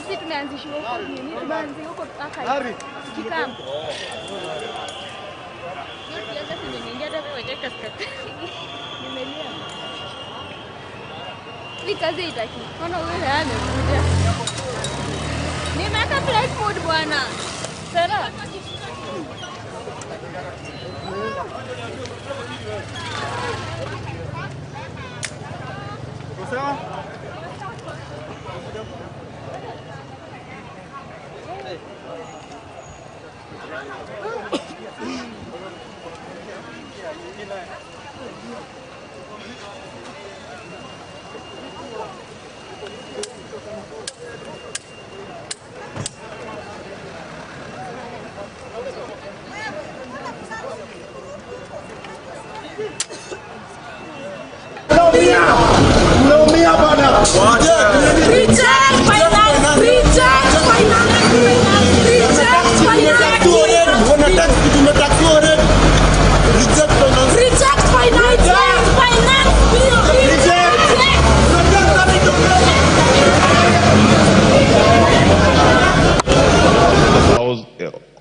Sisi tumeanzishwa huko nini? Tumeanzishwa huko Akari. Kikam. Sasa nimeingia hata kwa kaskazini. Nimelia. Hii kazi itaki. Mbona wewe hana kuja? Nimeweka flight mode bwana. Sasa. Sawa?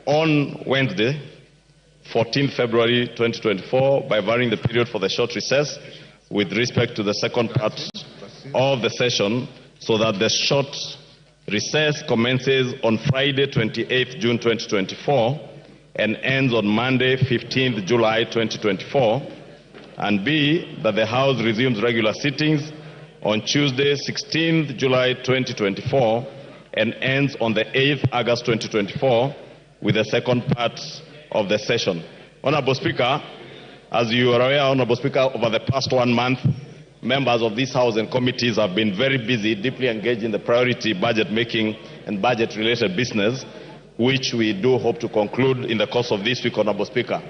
On Wednesday, 14th February 2024, by varying the period for the short recess with respect to the second part of the session, so that the short recess commences on Friday, 28th June 2024 and ends on Monday, 15th July 2024, and B, that the House resumes regular sittings on Tuesday, 16th July 2024 and ends on the 8th August 2024 with the second part of the session. Honorable Speaker, as you are aware, Honorable Speaker, over the past 1 month, members of this House and committees have been very busy, deeply engaged in the priority budget making and budget related business, which we do hope to conclude in the course of this week, Honorable Speaker.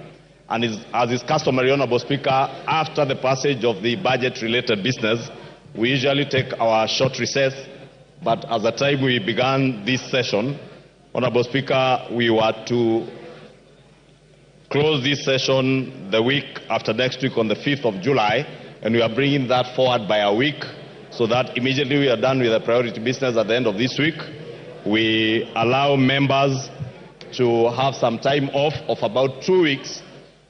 And as is customary, Honorable Speaker, after the passage of the budget-related business, we usually take our short recess. But at the time we began this session, Honorable Speaker, we were to close this session the week after next week on the 5th of July, and we are bringing that forward by a week so that immediately we are done with the priority business at the end of this week. We allow members to have some time off of about 2 weeks.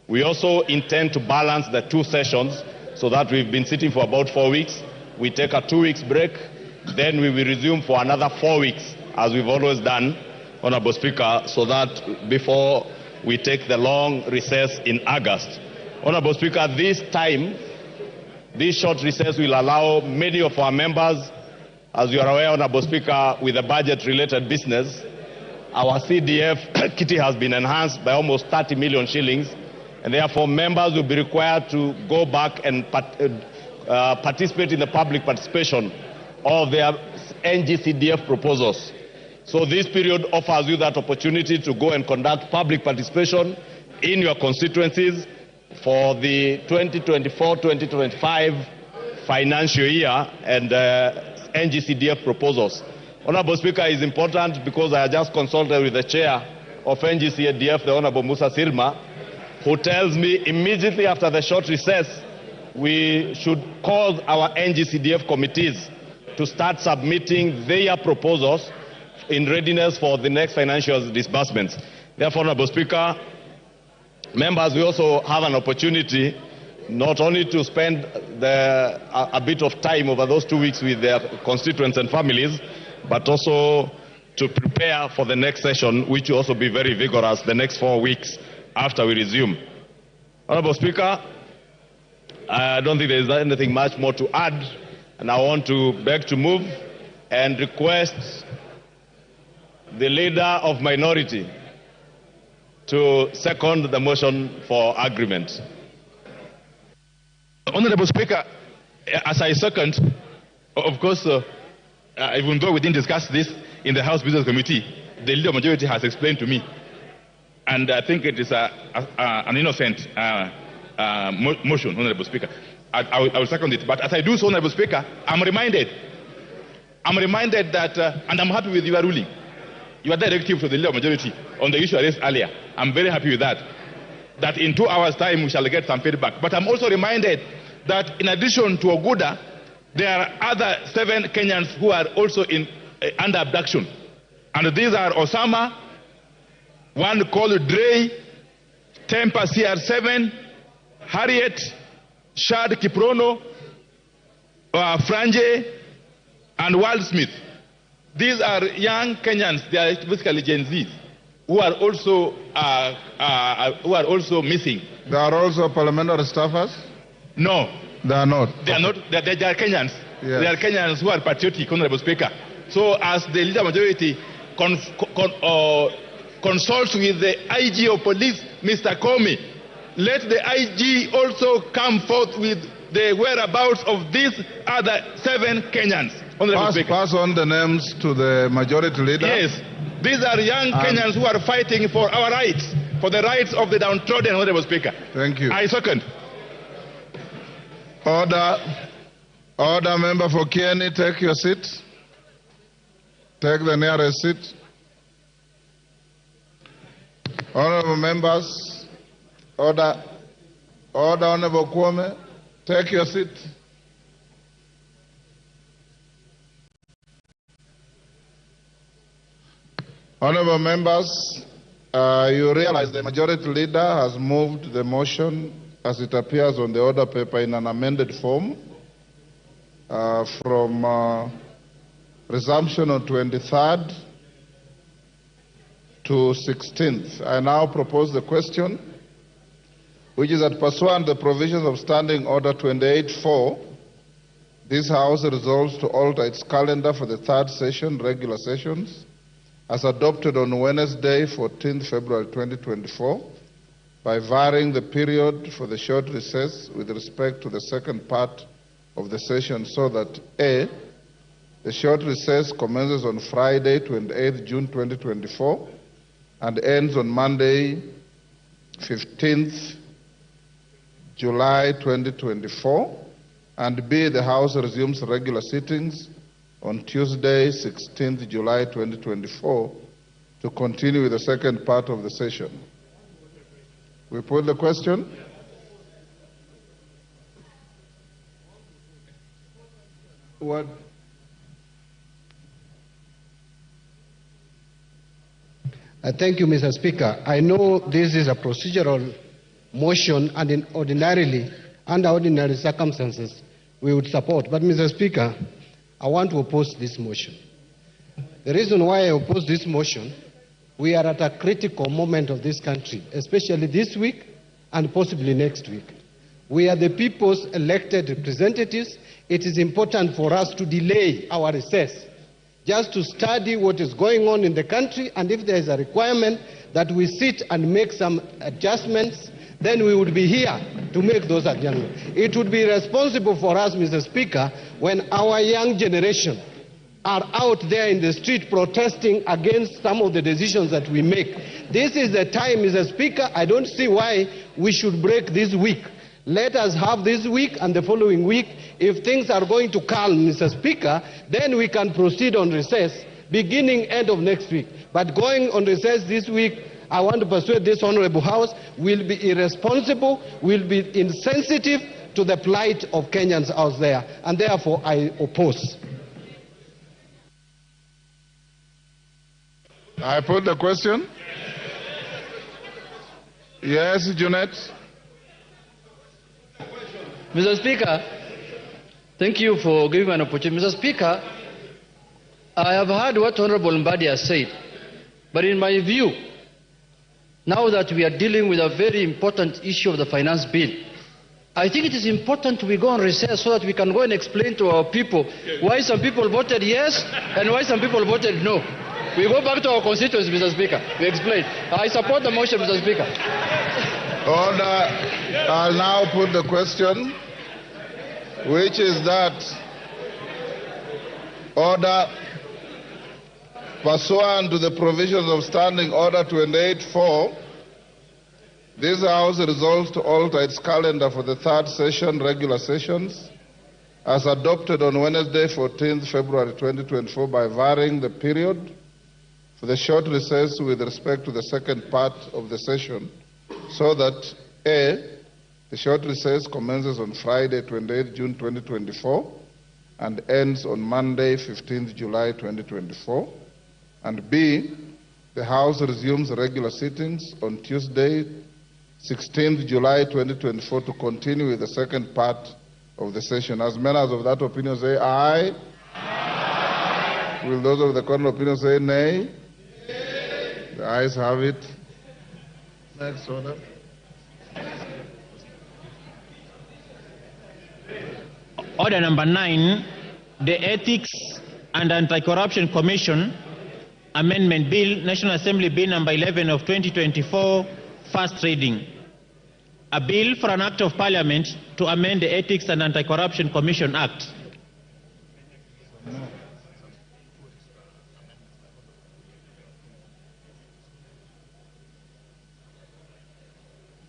We also intend to balance the two sessions so that we've been sitting for about 4 weeks. We take a 2 weeks break, then we will resume for another 4 weeks, as we've always done, Honorable Speaker, so that before we take the long recess in August. Honorable Speaker, this time, this short recess will allow many of our members, as you are aware, Honorable Speaker, with the budget-related business, our CDF kitty has been enhanced by almost 30 million shillings, and therefore members will be required to go back and participate in the public participation of their NGCDF proposals. So this period offers you that opportunity to go and conduct public participation in your constituencies for the 2024-2025 financial year and NGCDF proposals. Honorable Speaker, is important because I just consulted with the chair of NGCDF, the Honorable Musa Silma, who tells me immediately after the short recess, we should call our NGCDF committees to start submitting their proposals in readiness for the next financial disbursements. Therefore, Honorable Speaker, members, we also have an opportunity not only to spend a bit of time over those 2 weeks with their constituents and families, but also to prepare for the next session, which will also be very vigorous the next 4 weeks after we resume. Honorable Speaker, I don't think there is anything much more to add, and I want to beg to move and request the leader of minority to second the motion for agreement. Honorable Speaker, as I second, of course, even though we didn't discuss this in the House Business Committee, the leader of majority has explained to me, and I think it is an innocent motion, Honorable Speaker. I will second it. But as I do so, Honorable Speaker, I'm reminded that, and I'm happy with your ruling, your directive to the leader of majority on the issue I raised earlier. I'm very happy with that in 2 hours' time we shall get some feedback. But I'm also reminded that in addition to Oguda, there are other 7 Kenyans who are also under abduction. And these are Osama, one called Dre, Tempa CR7, Harriet, Shad Kiprono, Franje, and Wald Smith. These are young Kenyans, they are basically Gen Z, who are also missing. They are also parliamentary staffers? No. They are not? They are not. They are Kenyans. Yes. They are Kenyans who are patriotic, Honorable Speaker. So as the leader majority consults with the IG of police, Mr. Comey, let the IG also come forth with the whereabouts of these other 7 Kenyans. Pass on the names to the majority leader. Yes. These are young Kenyans who are fighting for our rights, for the rights of the downtrodden, Honorable Speaker. Thank you. I second. Order, member for Kieni, take your seat. Take the nearest seat. Honorable members, order, Honorable Kwame, take your seat. Honorable members, you realize the majority leader has moved the motion as it appears on the order paper in an amended form from resumption on 23rd to 16th. I now propose the question, which is that pursuant to the provisions of Standing Order 28.4, this House resolves to alter its calendar for the 3rd session, regular sessions, as adopted on Wednesday, 14th February 2024, by varying the period for the short recess with respect to the second part of the session so that A, the short recess commences on Friday, 28th June 2024, and ends on Monday, 15th July 2024, and B, the House resumes regular sittings on Tuesday, 16th July 2024, to continue with the second part of the session. We put the question. What? Thank you, Mr. Speaker. I know this is a procedural motion, and ordinarily, under ordinary circumstances, we would support. But, Mr. Speaker, I want to oppose this motion. The reason why I oppose this motion, we are at a critical moment of this country, especially this week and possibly next week. We are the people's elected representatives. It is important for us to delay our recess just to study what is going on in the country, and if there is a requirement that we sit and make some adjustments, then we would be here to make those adjustments. It would be responsible for us, Mr. Speaker, when our young generation are out there in the street protesting against some of the decisions that we make. This is the time, Mr. Speaker. I don't see why we should break this week. Let us have this week and the following week. If things are going to calm, Mr. Speaker, then we can proceed on recess beginning end of next week. But going on recess this week, I want to persuade this Honorable House, will be irresponsible, will be insensitive to the plight of Kenyans out there, and therefore I oppose. I put the question. Yes, Junet. Mr. Speaker, thank you for giving me an opportunity. Mr. Speaker, I have heard what Honorable Mbadi has said, but in my view, now that we are dealing with a very important issue of the finance bill, I think it is important we go on recess so that we can go and explain to our people why some people voted yes and why some people voted no. We go back to our constituents, Mr. Speaker. We explain. I support the motion, Mr. Speaker. Order. I'll now put the question, which is that order pursuant to the provisions of Standing Order 28-4, this House resolves to alter its calendar for the third session, regular sessions, as adopted on Wednesday, 14th February 2024, by varying the period for the short recess with respect to the second part of the session, so that A, the short recess commences on Friday, 28th June 2024, and ends on Monday, 15th July 2024, and B, the House resumes regular sittings on Tuesday, 16th July 2024, to continue with the second part of the session. As members of that opinion say aye. Aye. Will those of the contrary opinion say nay? Nay. The ayes have it. Next order. Order number 9, the Ethics and Anti-Corruption Commission Amendment Bill, National Assembly Bill number 11 of 2024, first reading. A bill for an act of Parliament to amend the Ethics and Anti-Corruption Commission Act.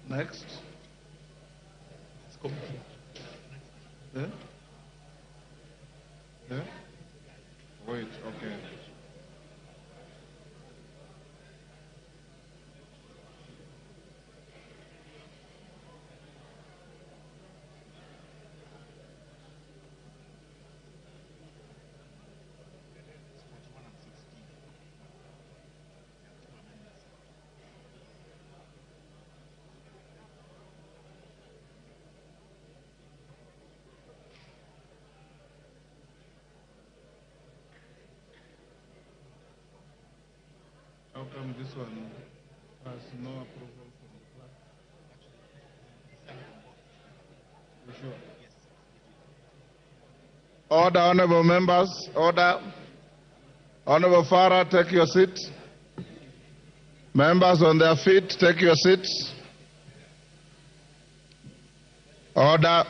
Next. Yeah? Yeah? Wait, okay. How come this one has no approval from the clerk? You sure? Order, honorable members. Order. Honorable Farah, take your seat. Members on their feet, take your seats. Order.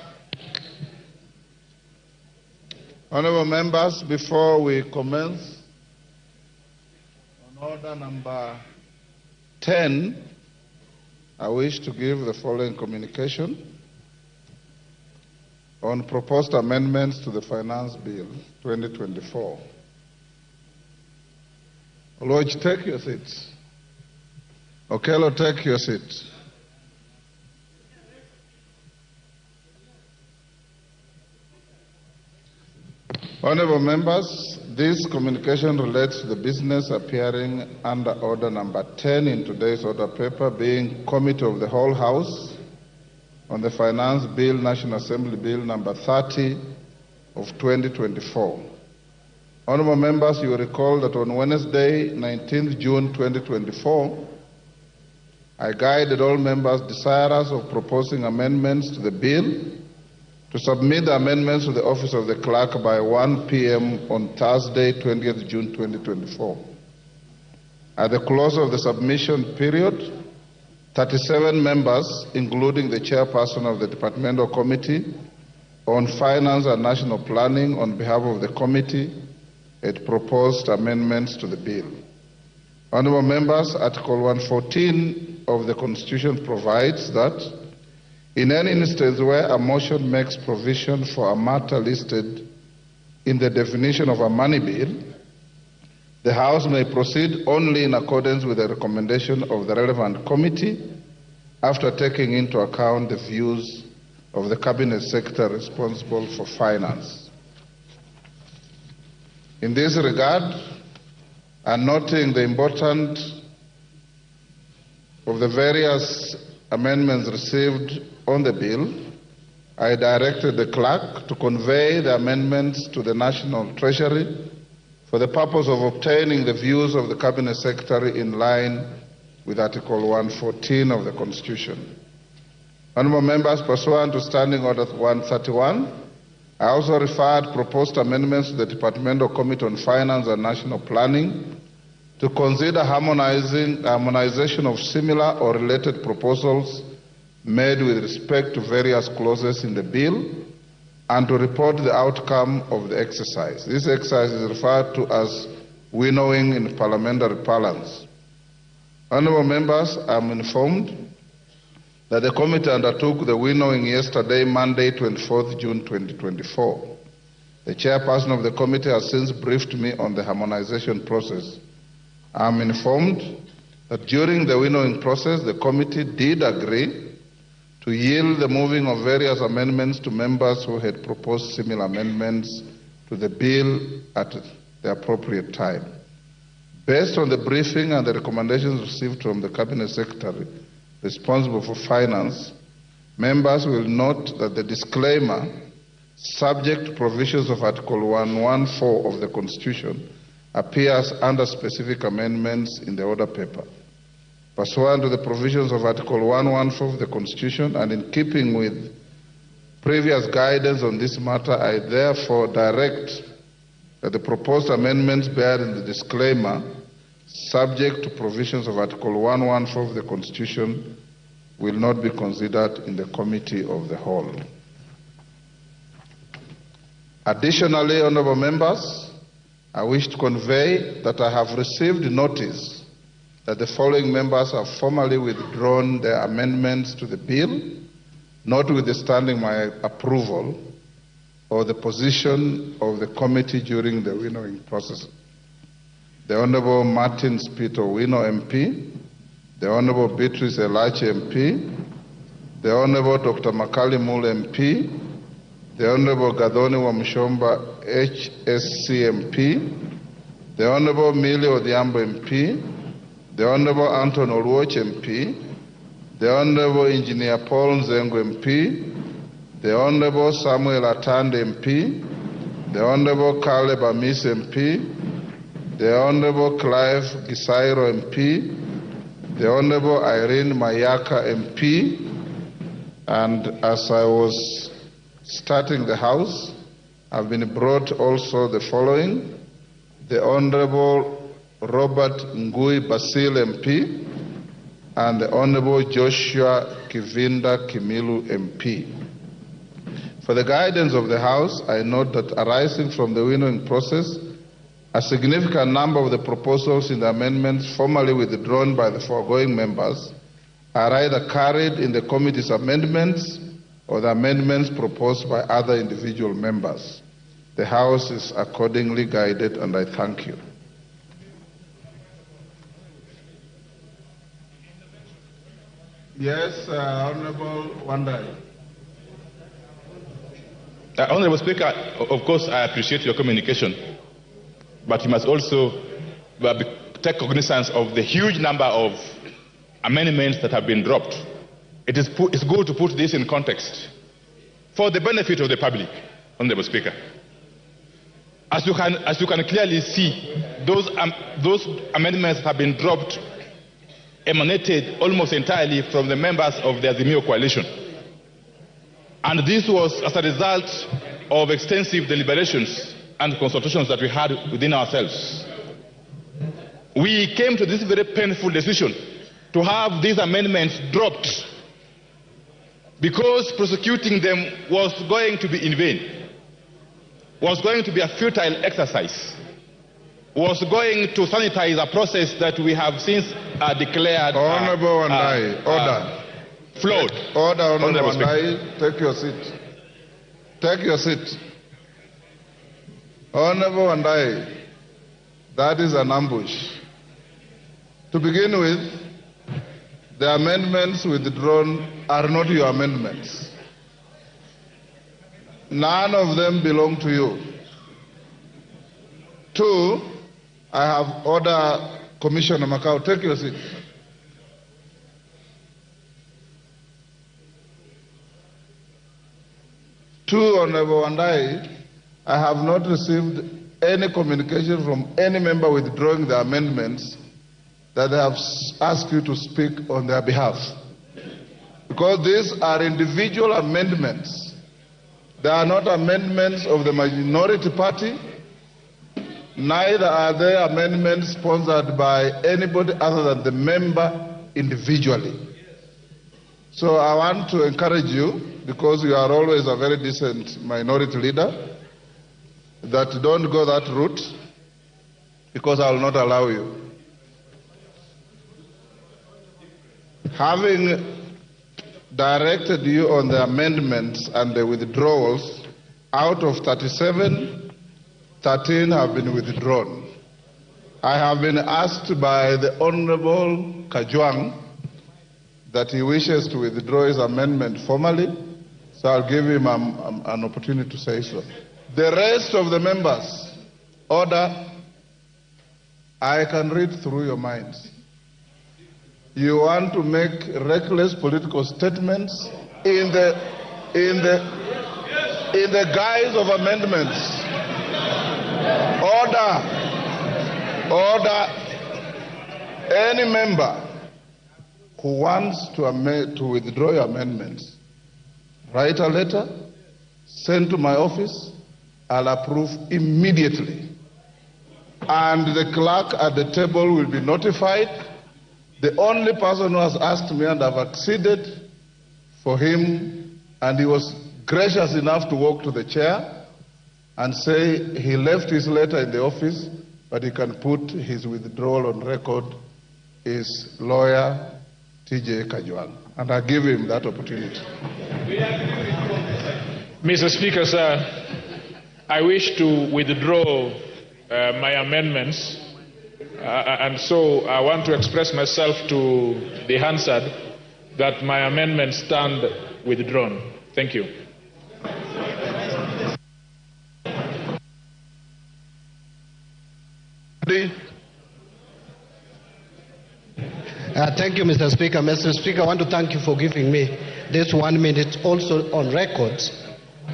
Honorable members, before we commence, order number 10, I wish to give the following communication. on proposed amendments to the Finance Bill 2024. Oloch, take your seats. Okello, take your seats. Honorable members, this communication relates to the business appearing under order number 10 in today's order paper, being Committee of the Whole House on the Finance Bill, National Assembly Bill number 30 of 2024. Honorable members, you will recall that on Wednesday, 19th June 2024, I guided all members desirous of proposing amendments to the bill to submit the amendments to the office of the clerk by 1 p.m. on Thursday, 20th June 2024. At the close of the submission period, 37 members, including the chairperson of the Departmental Committee on Finance and National Planning on behalf of the committee, had proposed amendments to the bill. Honorable members, Article 114 of the Constitution provides that in any instance where a motion makes provision for a matter listed in the definition of a money bill, the House may proceed only in accordance with the recommendation of the relevant committee after taking into account the views of the Cabinet Secretary responsible for finance. In this regard, and noting the importance of the various amendments received on the bill, I directed the clerk to convey the amendments to the National Treasury for the purpose of obtaining the views of the Cabinet Secretary in line with Article 114 of the Constitution. Honorable members, pursuant to Standing Order 131, I also referred proposed amendments to the Departmental Committee on Finance and National Planning to consider harmonization of similar or related proposals made with respect to various clauses in the bill and to report the outcome of the exercise. This exercise is referred to as winnowing in parliamentary parlance. Honorable members, I am informed that the committee undertook the winnowing yesterday, Monday, 24th June 2024. The chairperson of the committee has since briefed me on the harmonization process. I am informed that during the winnowing process, the committee did agree to yield the moving of various amendments to members who had proposed similar amendments to the bill at the appropriate time. Based on the briefing and the recommendations received from the Cabinet Secretary responsible for finance, members will note that the disclaimer, subject to provisions of Article 114 of the Constitution, appears under specific amendments in the order paper. Pursuant to the provisions of Article 114 of the Constitution and in keeping with previous guidance on this matter, I therefore direct that the proposed amendments bear in the disclaimer, subject to provisions of Article 114 of the Constitution, will not be considered in the Committee of the Whole. Additionally, honorable members, I wish to convey that I have received notice that the following members have formally withdrawn their amendments to the bill, notwithstanding my approval or the position of the committee during the winnowing process. The Honorable Martin Spito Wino MP, the Honorable Beatrice Elache MP, the Honorable Dr. Makali Mule MP, the Honorable Gadoni Wamshomba HSC MP, the Honorable Millie Odhiambo MP, the Honorable Anton Oluoch MP, the Honorable Engineer Paul Nzengo MP, the Honorable Samuel Atande MP, the Honorable Caleb Amis MP, the Honorable Clive Gisairo MP, the Honorable Irene Mayaka MP, and as I was starting the House, have been brought also the following: the Honorable Robert Ngui Basil MP and the Honorable Joshua Kivinda Kimilu MP. For the guidance of the House, I note that arising from the winnowing process, a significant number of the proposals in the amendments formally withdrawn by the foregoing members are either carried in the committee's amendments or the amendments proposed by other individual members. The House is accordingly guided, and I thank you. Yes, Honorable Wandai. Honorable Speaker, of course, I appreciate your communication, but you must also take cognizance of the huge number of amendments that have been dropped. It's good to put this in context for the benefit of the public, Honorable Speaker. As you can clearly see, those amendments that have been dropped emanated almost entirely from the members of the Azimio coalition. And this was as a result of extensive deliberations and consultations that we had within ourselves. We came to this very painful decision to have these amendments dropped because prosecuting them was going to be in vain, was going to be a futile exercise, was going to sanitize a process that we have since declared Honorable Wandai, order. Flawed. Order, Honorable Wandai. Take your seat. Take your seat. Honorable Wandai, that is an ambush. To begin with, the amendments withdrawn are not your amendments. None of them belong to you. Two, I have ordered Commissioner Macau, take your seat. Two, Honorable Wandai, I have not received any communication from any member withdrawing the amendments that they have asked you to speak on their behalf. Because these are individual amendments. They are not amendments of the minority party. Neither are they amendments sponsored by anybody other than the member individually. So I want to encourage you, because you are always a very decent minority leader, that don't go that route, because I will not allow you. Having directed you on the amendments and the withdrawals, out of 37, 13 have been withdrawn. I have been asked by the Honorable Kajwang that he wishes to withdraw his amendment formally, so I'll give him an opportunity to say so. The rest of the members, order. I can read through your minds. You want to make reckless political statements in the guise of amendments. Order. Any member who wants to withdraw your amendments, write a letter, send to my office. I'll approve immediately. And the clerk at the table will be notified. The only person who has asked me, and I've acceded for him, and he was gracious enough to walk to the chair and say he left his letter in the office, but he can put his withdrawal on record, is lawyer TJ Kajwang. And I give him that opportunity. Mr. Speaker, sir, I wish to withdraw my amendments, and so I want to express myself to the Hansard that my amendments stand withdrawn. Thank you. Thank you, Mr. Speaker. Mr. Speaker, I want to thank you for giving me this 1 minute, also on record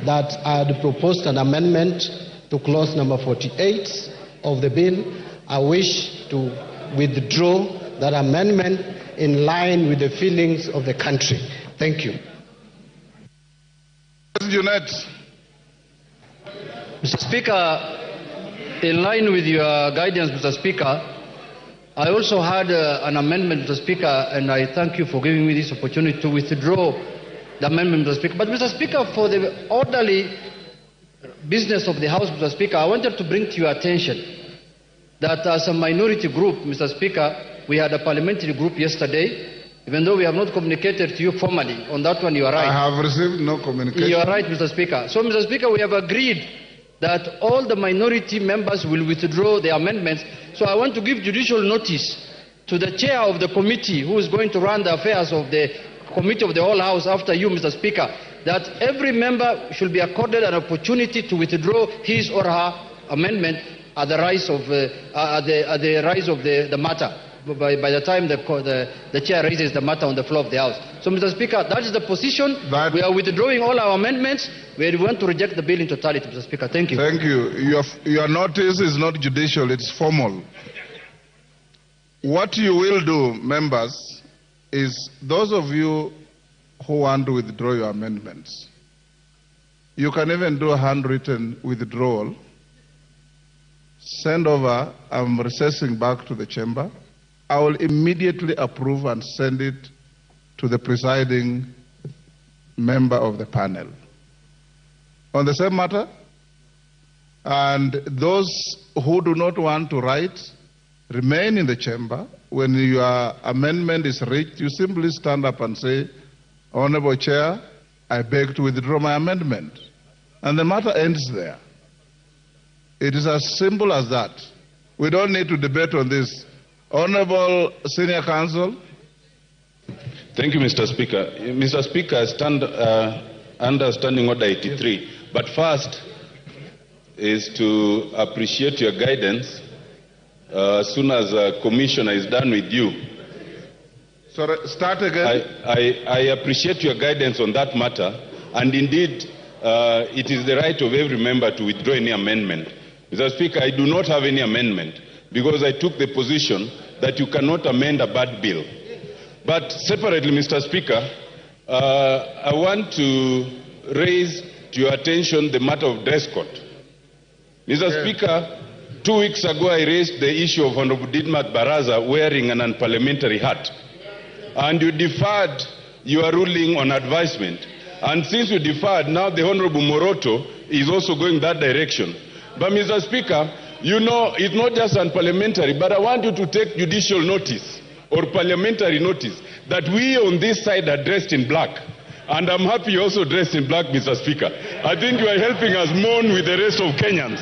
that I had proposed an amendment to clause number 48 of the bill. I wish to withdraw that amendment in line with the feelings of the country. Thank you. Mr. Speaker, in line with your guidance, Mr. Speaker, I also had an amendment, Mr. Speaker, and I thank you for giving me this opportunity to withdraw the amendment, Mr. Speaker. But, Mr. Speaker, for the orderly business of the House, Mr. Speaker, I wanted to bring to your attention that as a minority group, Mr. Speaker, we had a parliamentary group yesterday, Even though we have not communicated to you formally, on that one you are right. I have received no communication. You are right, Mr. Speaker. So, Mr. Speaker, we have agreed that all the minority members will withdraw their amendments. So I want to give judicial notice to the chair of the committee who is going to run the affairs of the committee of the whole House after you, Mr. Speaker, that every member should be accorded an opportunity to withdraw his or her amendment at the rise of the matter, by the time the chair raises the matter on the floor of the House. So, Mr. Speaker, that is the position. We are withdrawing all our amendments. We want to reject the bill in totality, Mr. Speaker. Thank you. Thank you. Your notice is not judicial, it's formal. What you will do, members, is those of you who want to withdraw your amendments, you can even do a handwritten withdrawal. Send over, I'm recessing back to the chamber. I will immediately approve and send it to the presiding member of the panel. On the same matter, and those who do not want to write, remain in the chamber. When your amendment is reached, you simply stand up and say, Honorable Chair, I beg to withdraw my amendment. And the matter ends there. It is as simple as that. We don't need to debate on this. Honorable Senior Counsel. Thank you, Mr. Speaker. Mr. Speaker, I stand under Standing Order 83. But first is to appreciate your guidance as soon as a commissioner is done with you. Sorry, start again. I appreciate your guidance on that matter, and indeed, it is the right of every member to withdraw any amendment. Mr. Speaker, I do not have any amendment because I took the position that you cannot amend a bad bill. But separately, Mr. Speaker, I want to raise to your attention the matter of dress code. Mr. Speaker, 2 weeks ago I raised the issue of Honorable Didmat Baraza wearing an unparliamentary hat. And you deferred your ruling on advisement. And since you deferred, now the Honorable Moroto is also going that direction. But Mr. Speaker, you know, it's not just unparliamentary, but I want you to take judicial notice or parliamentary notice that we on this side are dressed in black. And I'm happy you're also dressed in black, Mr. Speaker. I think you are helping us mourn with the rest of Kenyans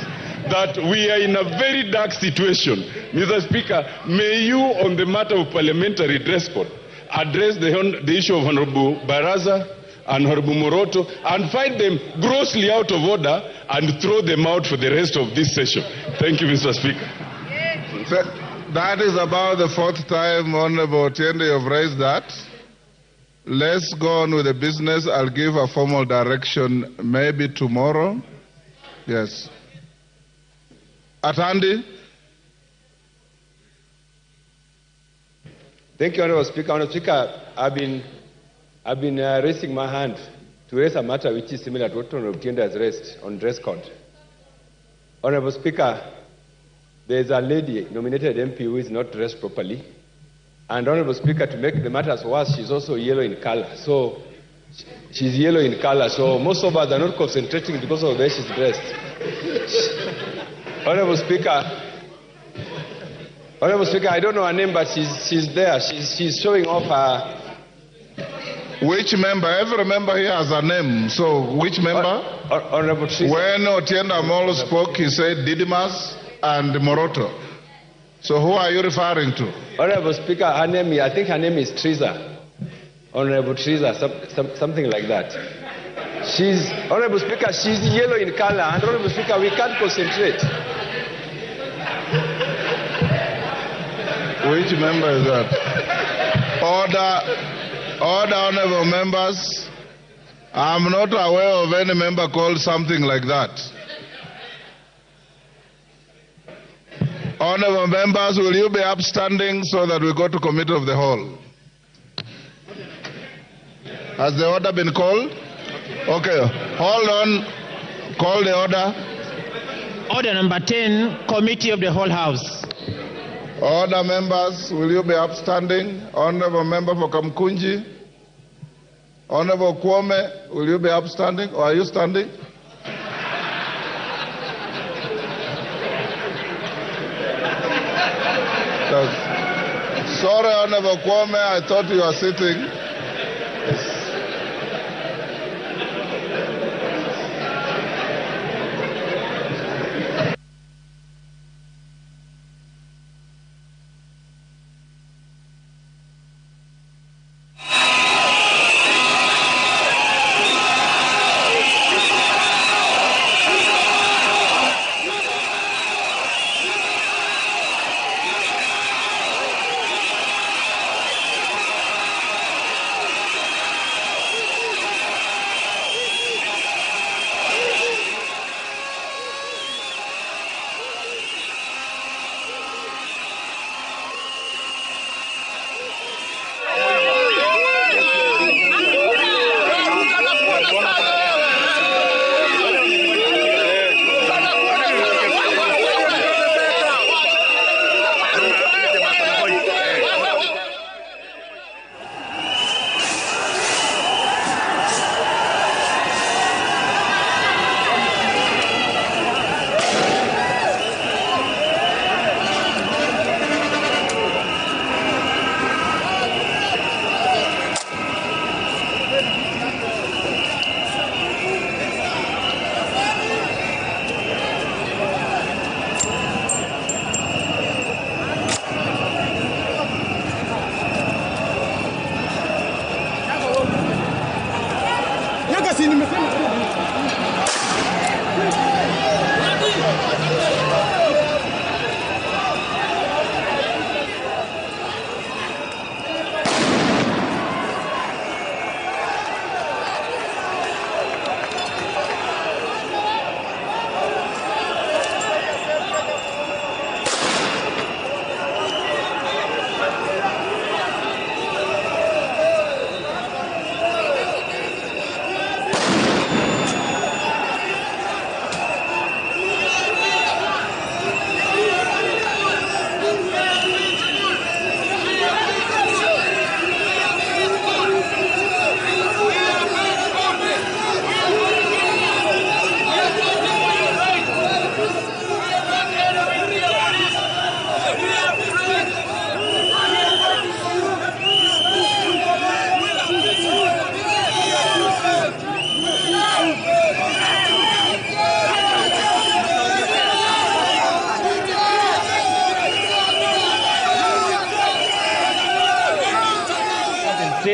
that we are in a very dark situation. Mr. Speaker, may you, on the matter of parliamentary dress code, address the issue of Honorable Baraza and Honorable Moroto and find them grossly out of order and throw them out for the rest of this session. Thank you, Mr. Speaker. That is about the fourth time, Honorable Otiende, you have raised that. Let's go on with the business. I'll give a formal direction maybe tomorrow. Yes. Atandi. Thank you, Honorable Speaker. Honorable Speaker, I've been raising my hand to raise a matter which is similar to what Honorable Otiende has raised on dress code. Honorable Speaker, there is a lady nominated MP who is not dressed properly. And Honorable Speaker, to make the matters worse, she's also yellow in color. So she's yellow in color. So most of us are not concentrating because of the way she's dressed. Honorable Speaker, I don't know her name, but she's there. She's showing off her. Which member? Every member here has a name. So which member? Honorable Teresa. When Otiende Amolo spoke, he said Didimas and Moroto. So who are you referring to? Honorable Speaker, I think her name is Teresa. Honorable Teresa, something like that. Honorable Speaker, she's yellow in color, and Honorable Speaker, we can't concentrate. Which member is that? Order, honorable members. I'm not aware of any member called something like that. Honorable members, will you be upstanding so that we go to committee of the whole? Has the order been called? Okay, hold on. Call the order. Order number 10, committee of the whole House. Order, members, will you be upstanding? Honorable member for Kamkunji. Honorable Kwame, will you be upstanding or are you standing? So Sorry, Honorable Kwame, I thought you were sitting.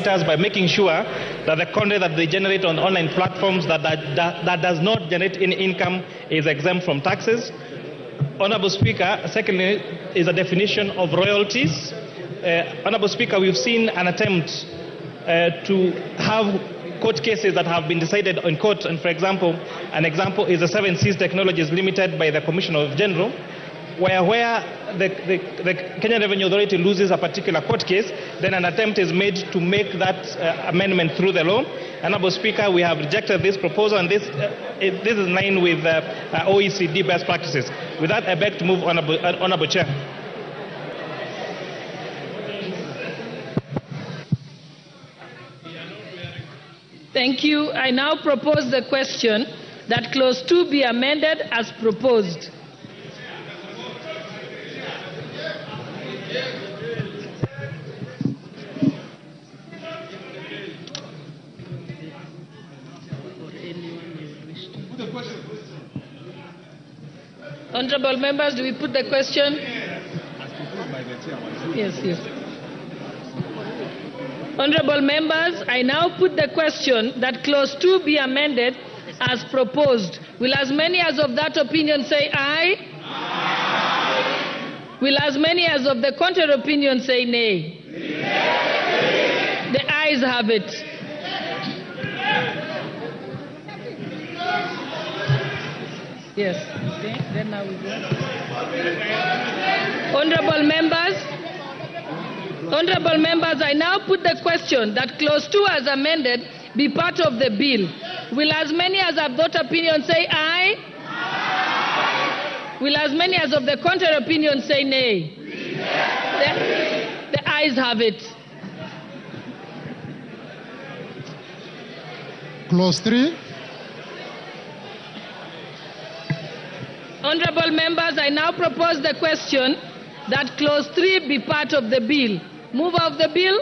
creators by making sure that the content that they generate on online platforms that does not generate any income is exempt from taxes. Honorable Speaker, secondly is a definition of royalties. Honorable Speaker, we've seen an attempt to have court cases that have been decided in court, and for example, an example is the 7 Seas Technologies Limited by the Commissioner General, where the Kenya Revenue Authority loses a particular court case, then an attempt is made to make that amendment through the law. Honorable Speaker, we have rejected this proposal, and this is in line with OECD best practices. With that, I beg to move, Honorable Chair. Thank you. I now propose the question that clause 2 be amended as proposed. Honorable members, do we put the question? Yes, yes. Honorable members, I now put the question that clause 2 be amended as proposed. Will as many as of that opinion say aye? Aye. Will as many as of the contrary opinion say nay? Nay. The ayes have it. Yes. Okay. Then now we go. Honorable members, I now put the question that clause 2 as amended be part of the bill. Will as many as have that opinion say aye? Aye. Will as many as of the contrary opinion say nay? The ayes have it. Clause 3. Honorable members, I now propose the question that clause 3 be part of the bill. Mover of the bill.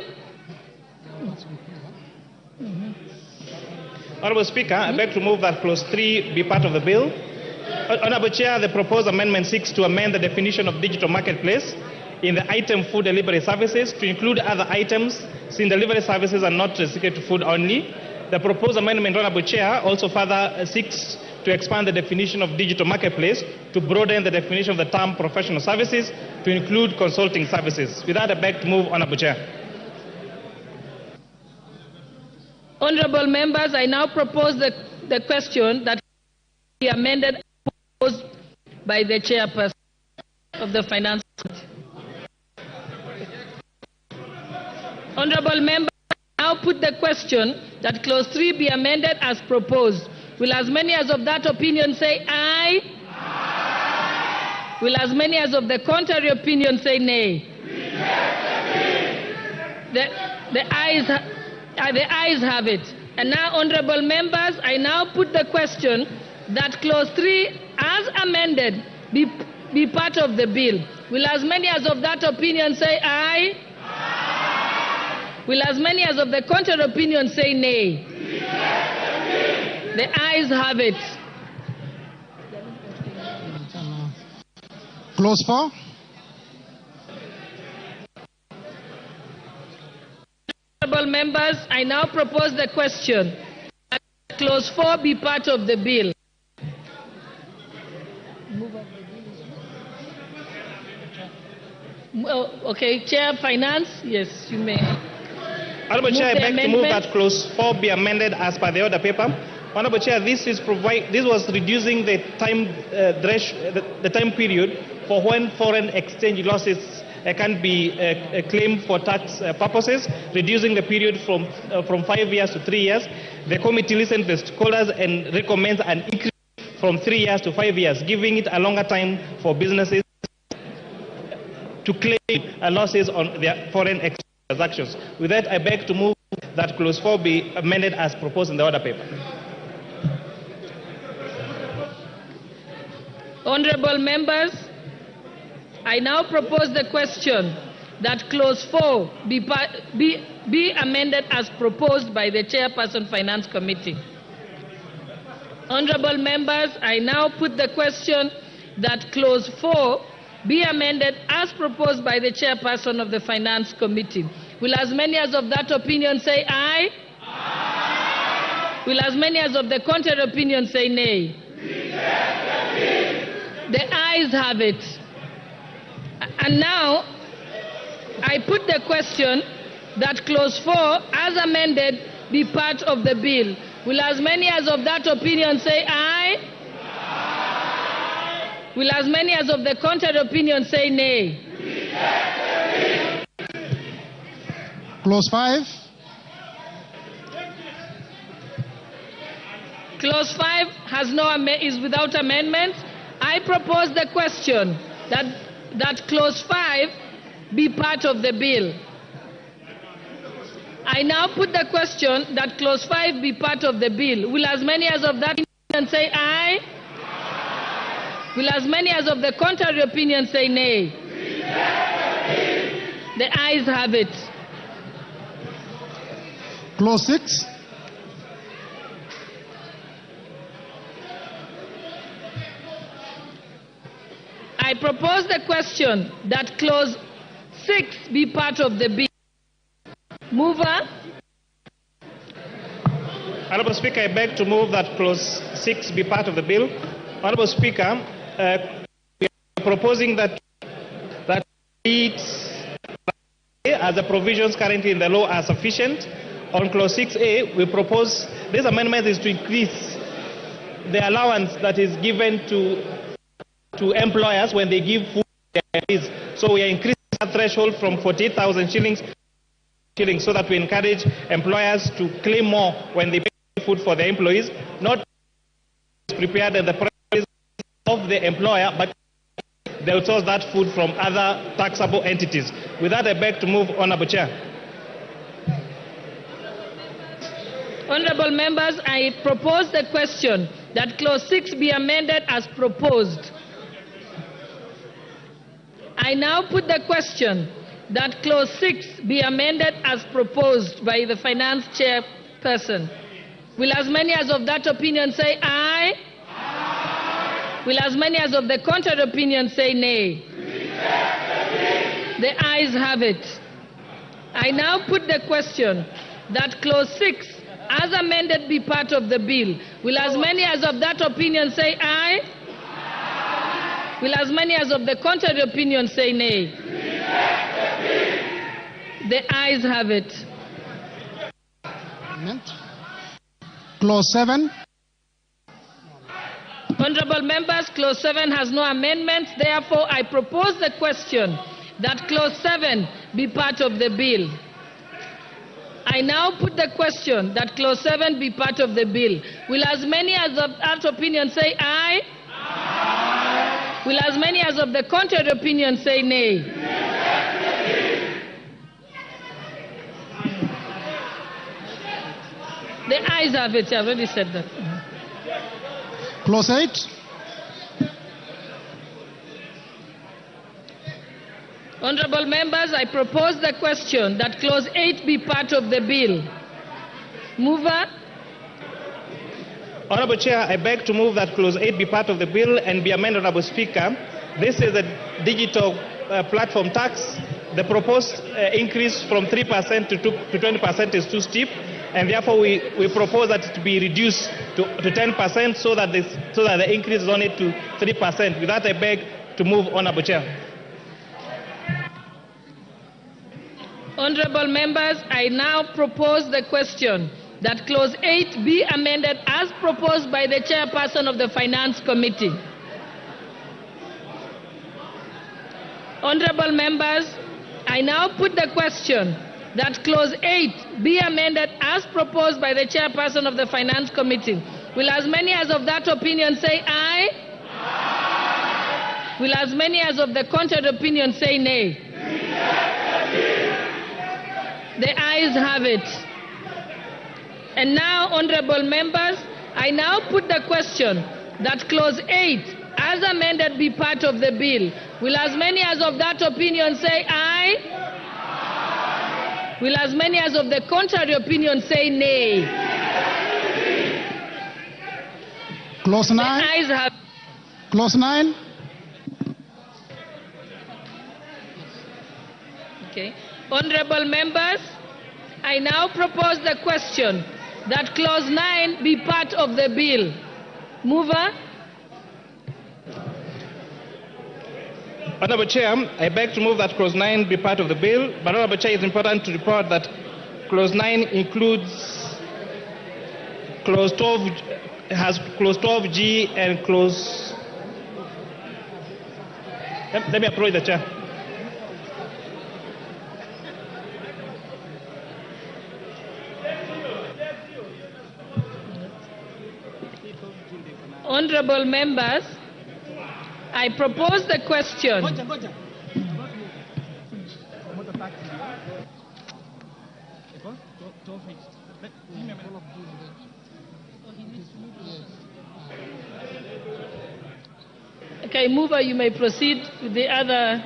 Honourable Speaker, I beg to move that clause 3 be part of the bill. Honourable Chair, the proposed amendment seeks to amend the definition of digital marketplace in the item food delivery services to include other items since delivery services are not restricted to food only. The proposed amendment, Honourable Chair, also further seeks to expand the definition of digital marketplace to broaden the definition of the term professional services to include consulting services. With that, I beg to move, Honourable Chair. Honourable members, I now propose the question that be amended proposed by the chairperson of the Finance Committee. Honourable members, I now put the question that clause 3 be amended as proposed. Will as many as of that opinion say aye? Aye. Will as many as of the contrary opinion say nay? The ayes have it. And now, honourable members, I now put the question that clause 3 as amended be part of the bill. Will as many as of that opinion say aye? Aye. Will as many as of the contrary opinion say nay? The ayes have it. Clause 4. Honourable members, I now propose the question that clause 4 be part of the bill. Okay, Chair, Finance, yes, you may. Honourable Chair, I beg to move that clause 4 be amended as per the order paper. Honourable Chair, this was reducing the time period for when foreign exchange losses can be claimed for tax purposes, reducing the period from 5 years to 3 years. The committee listened to the scholars and recommends an increase from 3 years to 5 years, giving it a longer time for businesses to claim losses on their foreign exchange transactions. With that, I beg to move that clause 4 be amended as proposed in the order paper. Honourable members, I now propose the question that clause 4 be amended as proposed by the chairperson Finance Committee. Honourable members, I now put the question that clause 4 be amended as proposed by the chairperson of the Finance Committee. Will as many as of that opinion say aye? Aye. Will as many as of the contrary opinion say nay? The ayes have it. And now, I put the question that clause 4, as amended, be part of the bill. Will as many as of that opinion say aye? Aye. Will as many as of the contrary opinion say nay? Clause 5. Clause 5 is without amendments. I propose the question that clause 5 be part of the bill. I now put the question that clause 5 be part of the bill. Will as many as of that opinion say aye? Aye. Will as many as of the contrary opinion say nay? The ayes have it. Clause 6. I propose the question that clause 6 be part of the bill. Mover. Honourable Speaker, I beg to move that clause 6 be part of the bill. Honourable Speaker, we are proposing that as the provisions currently in the law are sufficient. On clause 6A, we propose this amendment is to increase the allowance that is given to employers when they give food to their employees. So we are increasing that threshold from 48,000 shillings so that we encourage employers to claim more when they pay food for their employees, not prepared at the price of the employer, but they'll source that food from other taxable entities. With that, I beg to move, Honourable Chair. Honourable members, I propose the question that clause 6 be amended as proposed. I now put the question that clause 6 be amended as proposed by the finance chairperson. Will as many as of that opinion say aye? Aye. Will as many as of the contrary opinion say nay? The ayes have it. I now put the question that clause 6 as amended be part of the bill. Will as many as of that opinion say aye? Aye. Will as many as of the contrary opinion say nay? The ayes have it. Clause 7. Honorable members, clause 7 has no amendments. Therefore, I propose the question that clause 7 be part of the bill. I now put the question that clause 7 be part of the bill. Will as many as of that opinion say aye? Aye. Will as many as of the contrary opinion say nay? The ayes have it. I already said that. Clause 8. Honorable members, I propose the question that clause 8 be part of the bill. Mover. Honorable Chair, I beg to move that clause 8 be part of the bill and be amended, Honorable Speaker. This is a digital platform tax. The proposed increase from 3% to 20% is too steep, and therefore we propose that it be reduced to 10% so that the increase is only to 3%. With that, I beg to move, Honorable Chair. Honorable members, I now propose the question that clause 8 be amended as proposed by the chairperson of the Finance Committee. Honorable members, I now put the question that clause 8 be amended as proposed by the chairperson of the Finance Committee. Will as many as of that opinion say aye? Aye. Will as many as of the contrary opinion say nay? The ayes have it. And now, honorable members, I now put the question that clause 8 as amended be part of the bill. Will as many as of that opinion say aye? Aye. Will as many as of the contrary opinion say nay? Clause 9. The ayes have. Clause 9. Okay. Honorable members, I now propose the question that clause 9 be part of the bill. Mover. Honorable Chair, I beg to move that clause 9 be part of the bill, but Honorable Chair, it's important to report that clause 9 includes clause 12, has clause 12G and clause. Let me approach the Chair. Honorable members, I propose the question. Okay, mover, you may proceed with the other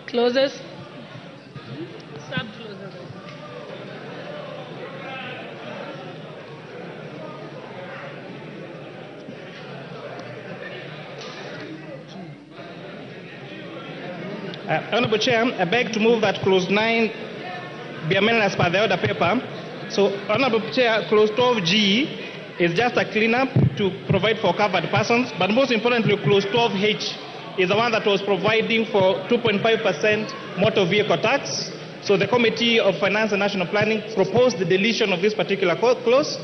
clauses. Sub-clauses. Honorable Chair, I beg to move that clause 9 be amended as per the order paper. So, Honorable Chair, clause 12G is just a cleanup to provide for covered persons, but most importantly, clause 12H is the one that was providing for 2.5% motor vehicle tax. So the Committee of Finance and National Planning proposed the deletion of this particular clause.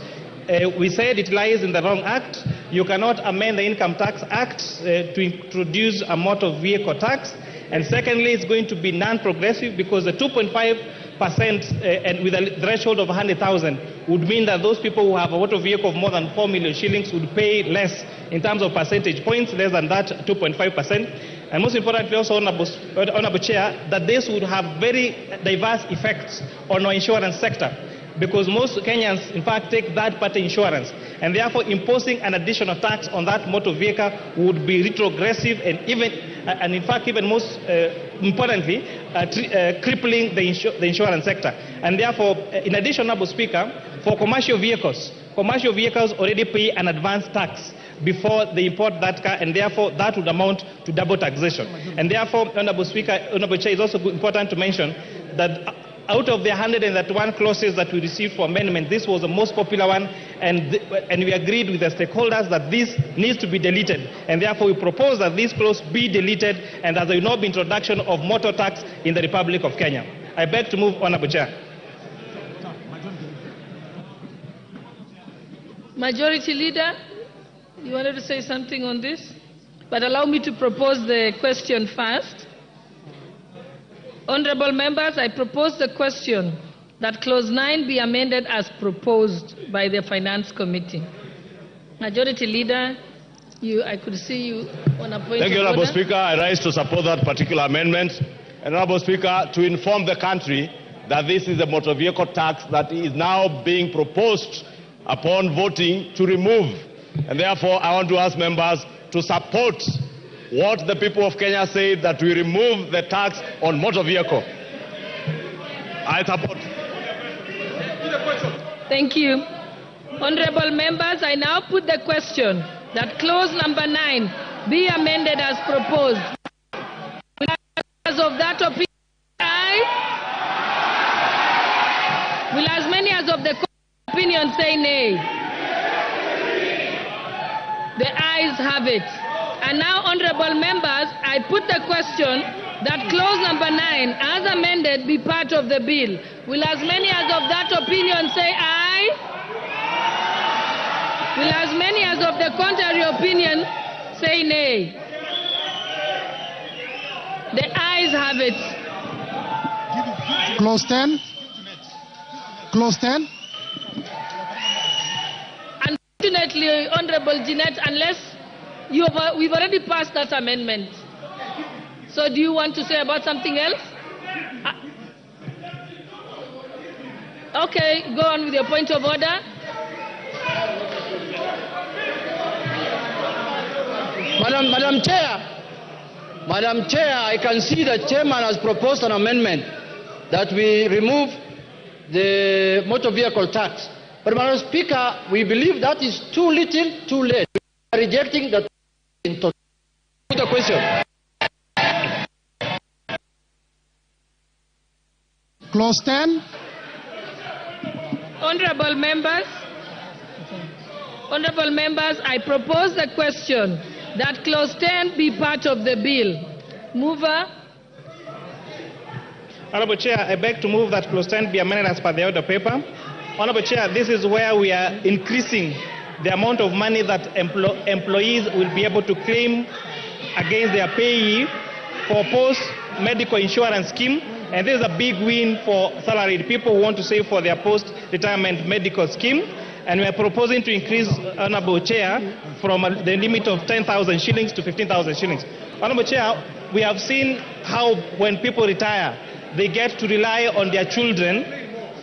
We said it lies in the wrong act. You cannot amend the Income Tax Act to introduce a motor vehicle tax. And secondly, it's going to be non-progressive because the 2.5% and with a threshold of 100,000 would mean that those people who have a motor vehicle of more than 4 million shillings would pay less in terms of percentage points, less than that 2.5%. And most importantly also, Honorable Chair, that this would have very diverse effects on our insurance sector, because most Kenyans, in fact, take third-party insurance. and therefore imposing an additional tax on that motor vehicle would be retrogressive and even, and in fact, even most importantly, crippling the insurance sector. And therefore, in addition, Honorable Speaker, for commercial vehicles already pay an advance tax before they import that car, and therefore that would amount to double taxation. And therefore, Honorable Speaker, Honorable Chair, it's also important to mention that out of the 131 clauses that we received for amendment, this was the most popular one, and we agreed with the stakeholders that this needs to be deleted. And therefore, we propose that this clause be deleted, and that there will not be introduction of motor tax in the Republic of Kenya. I beg to move, Honorable Chair. Majority Leader, you wanted to say something on this? But allow me to propose the question first. Honorable members, I propose the question that Clause 9 be amended as proposed by the Finance Committee. Majority Leader, I could see you on a point. Thank you, of Honorable order. Speaker. I rise to support that particular amendment. And Honorable Speaker, to inform the country that this is a motor vehicle tax that is now being proposed upon voting to remove. And therefore, I want to ask members to support what the people of Kenya say, that we remove the tax on motor vehicle. I support. Thank you. Honorable members, I now put the question that clause number 9 be amended as proposed. As of that opinion, aye. Will as many as of the opinion say nay? The ayes have it. And now, honorable members, I put the question that clause number 9, as amended, be part of the bill. Will as many as of that opinion say aye? Will as many as of the contrary opinion say nay? The ayes have it. Clause 10. Clause 10. Unfortunately, Honorable Jeanette, unless we've already passed that amendment. So do you want to say about something else? Okay, go on with your point of order. Madam Chair, I can see the chairman has proposed an amendment that we remove the motor vehicle tax. But Madam Speaker, we believe that is too little, too late. We are rejecting the question. Clause 10. Honorable members, I propose the question that clause 10 be part of the bill. Mover. Honorable Chair, I beg to move that clause 10 be amended as per the order paper. Honorable Chair, this is where we are increasing the amount of money that employees will be able to claim against their payee for post-medical insurance scheme. And this is a big win for salaried people who want to save for their post-retirement medical scheme. And we are proposing to increase, Honorable Chair, from the limit of 10,000 shillings to 15,000 shillings. Honorable Chair, we have seen how when people retire, they get to rely on their children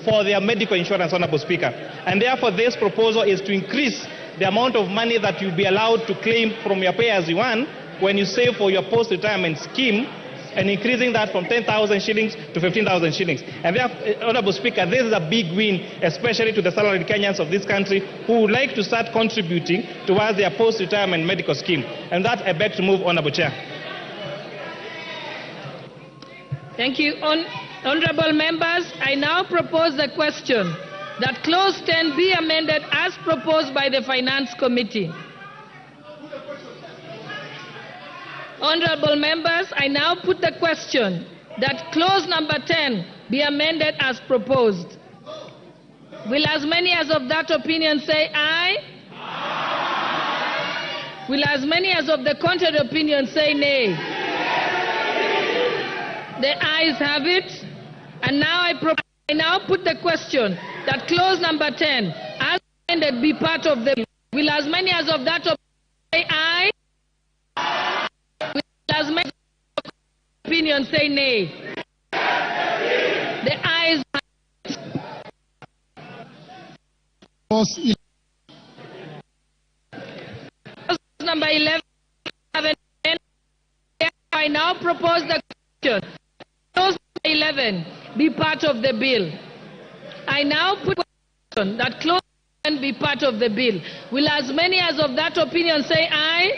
for their medical insurance, Honorable Speaker. And therefore, this proposal is to increase the amount of money that you'll be allowed to claim from your pay as you earn when you save for your post-retirement scheme, and increasing that from 10,000 shillings to 15,000 shillings. And therefore, Honorable Speaker, this is a big win, especially to the salaried Kenyans of this country who would like to start contributing towards their post-retirement medical scheme. And that I beg to move, Honorable Chair. Thank you. Honorable members, I now propose the question that clause 10 be amended as proposed by the Finance Committee. Honorable members, I now put the question that clause number 10 be amended as proposed. Will as many as of that opinion say aye? Aye. Will as many as of the contrary opinion say nay? The ayes have it. And now I now put the question that clause number 10 as amended be part of the. Will as many as of that opinion say aye? As many opinion say nay. The ayes. propose the question. Clause 11 be part of the bill. I now put the question that clause 11 be part of the bill. Will as many as of that opinion say aye?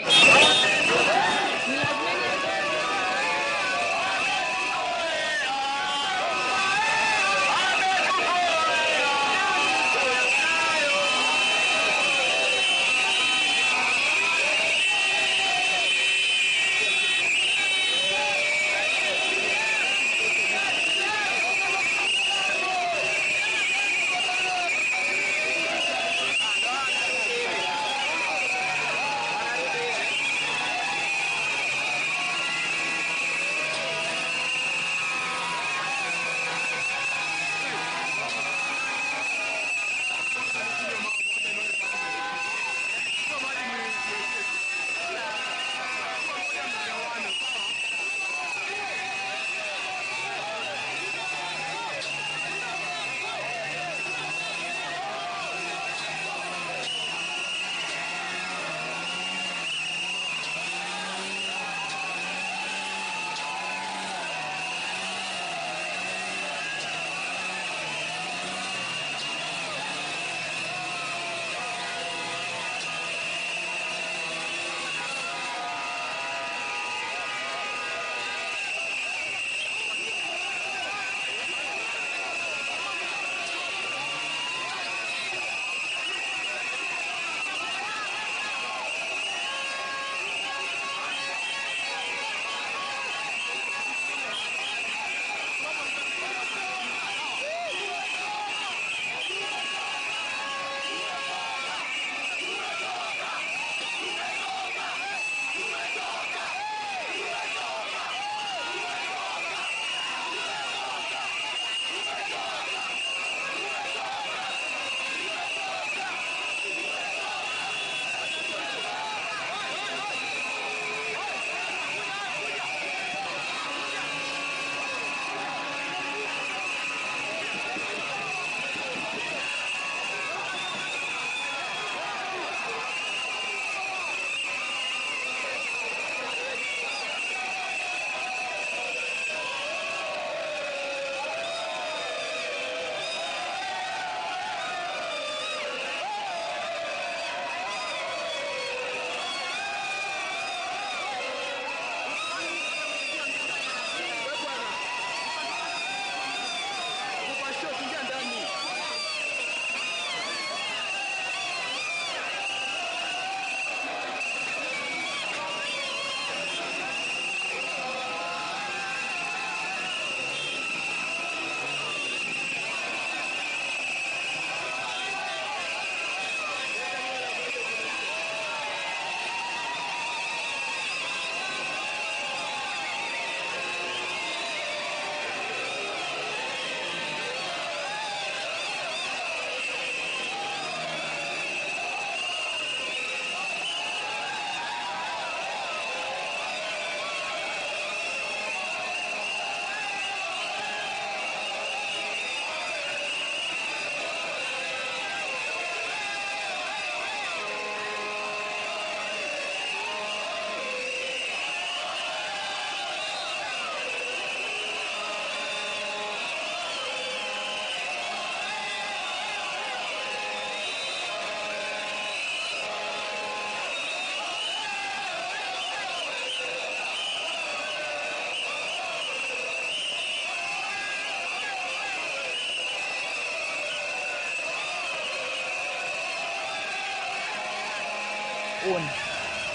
own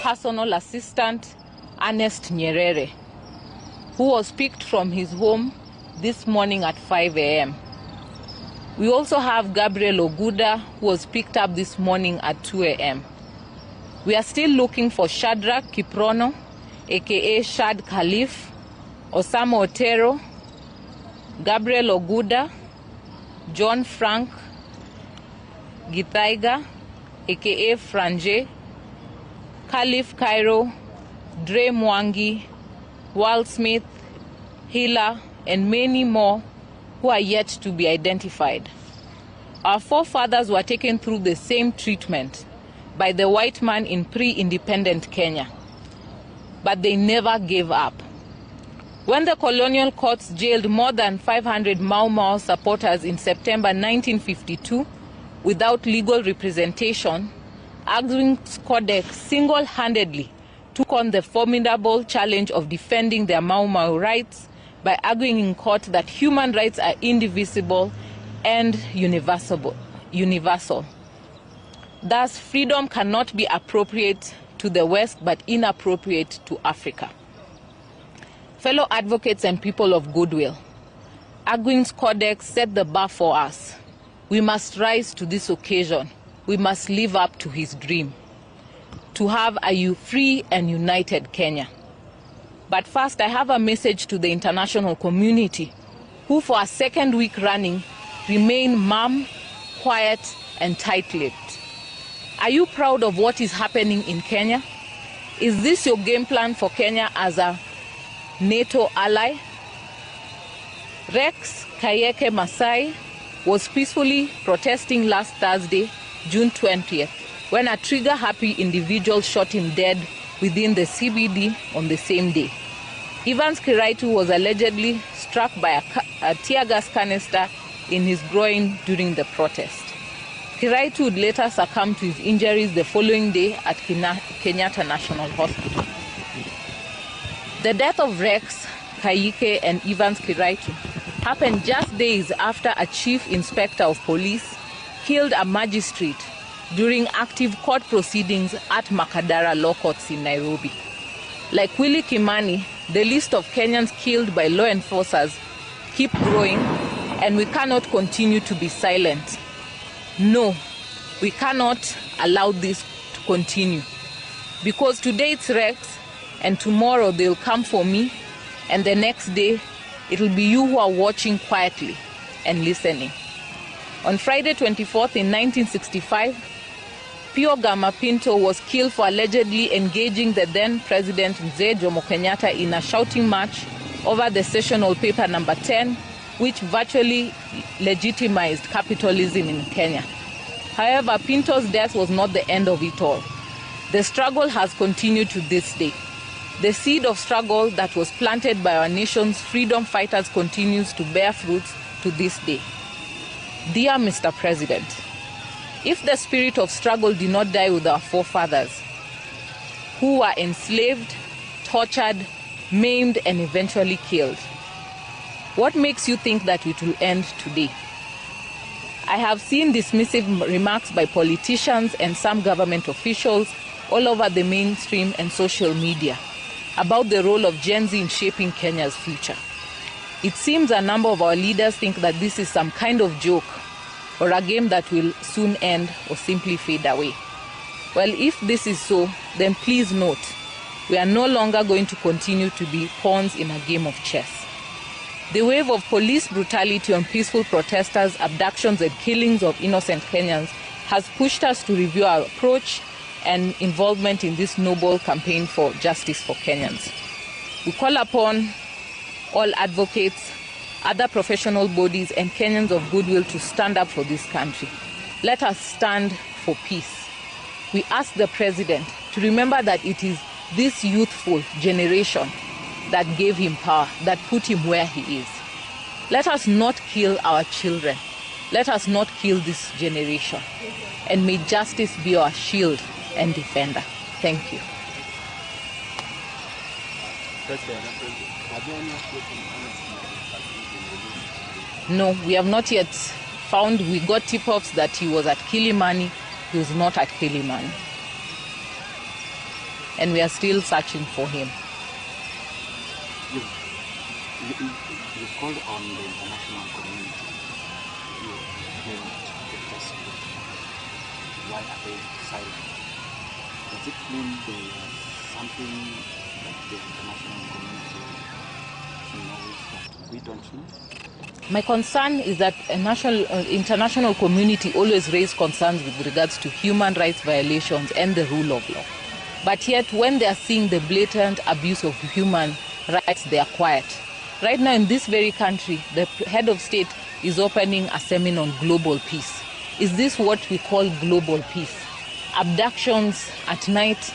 personal assistant, Ernest Nyerere, who was picked from his home this morning at 5 a.m. We also have Gabriel Oguda, who was picked up this morning at 2 a.m. We are still looking for Shadrach Kiprono, aka Shad Khalif, Osama Otero, Gabriel Oguda, John Frank Githaiga, aka Franje, Khalif Cairo, Dre Mwangi, Wal Smith, Hila, and many more who are yet to be identified. Our forefathers were taken through the same treatment by the white man in pre-independent Kenya, but they never gave up. When the colonial courts jailed more than 500 Mau Mau supporters in September 1952 without legal representation, Agwing's Codex single-handedly took on the formidable challenge of defending their Mau Mau rights by arguing in court that human rights are indivisible and universal. Thus, freedom cannot be appropriate to the West but inappropriate to Africa. Fellow advocates and people of goodwill, Agwing's Codex set the bar for us. We must rise to this occasion. We must live up to his dream, to have a free and united Kenya. But first, I have a message to the international community, who for a second week running remain mum, quiet, and tight-lipped. Are you proud of what is happening in Kenya? Is this your game plan for Kenya as a NATO ally? Rex Kayeke Masai was peacefully protesting last Thursday, June 20th, when a trigger-happy individual shot him dead within the CBD on the same day. Evans Kiraitu was allegedly struck by a tear gas canister in his groin during the protest. Kiraitu would later succumb to his injuries the following day at Kenyatta National Hospital. The death of Rex Kayeke and Evans Kiraitu happened just days after a chief inspector of police killed a magistrate during active court proceedings at Makadara Law Courts in Nairobi. Like Willie Kimani, the list of Kenyans killed by law enforcers keep growing, and we cannot continue to be silent. No, we cannot allow this to continue, because today it's Rex, and tomorrow they'll come for me, and the next day it'll be you who are watching quietly and listening. On Friday 24th in 1965, Pio Gama Pinto was killed for allegedly engaging the then President Mzee Jomo Kenyatta in a shouting match over the sessional paper number 10, which virtually legitimized capitalism in Kenya. However, Pinto's death was not the end of it all. The struggle has continued to this day. The seed of struggle that was planted by our nation's freedom fighters continues to bear fruits to this day. Dear Mr. President, if the spirit of struggle did not die with our forefathers, who were enslaved, tortured, maimed, and eventually killed, what makes you think that it will end today? I have seen dismissive remarks by politicians and some government officials all over the mainstream and social media about the role of Gen Z in shaping Kenya's future. It seems a number of our leaders think that this is some kind of joke or a game that will soon end or simply fade away. Well, if this is so, then please note, we are no longer going to continue to be pawns in a game of chess. The wave of police brutality on peaceful protesters, abductions and killings of innocent Kenyans has pushed us to review our approach and involvement in this noble campaign for justice for Kenyans. We call upon all advocates, other professional bodies and Kenyans of goodwill to stand up for this country. Let us stand for peace. We ask the President to remember that it is this youthful generation that gave him power, that put him where he is. Let us not kill our children. Let us not kill this generation. And may justice be our shield and defender. Thank you. No, we have not yet found. We got tip-offs that he was at Kilimani. He was not at Kilimani. And we are still searching for him. You called on the international community. You named the president. Why are they silent? Does it mean there is something that the international community knows that we don't know? My concern is that international community always raise concerns with regards to human rights violations and the rule of law. But yet, when they are seeing the blatant abuse of human rights, they are quiet. Right now in this very country, the head of state is opening a seminar on global peace. Is this what we call global peace? Abductions at night,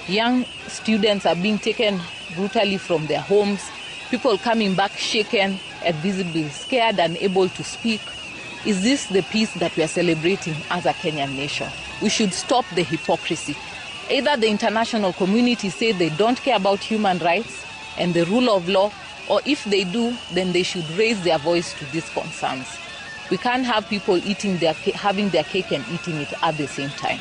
young students are being taken brutally from their homes, People coming back shaken and visibly scared and unable to speak. Is this the peace that we are celebrating as a Kenyan nation? We should stop the hypocrisy. Either the international community say they don't care about human rights and the rule of law, or if they do, then they should raise their voice to these concerns. We can't have people having their cake and eating it at the same time.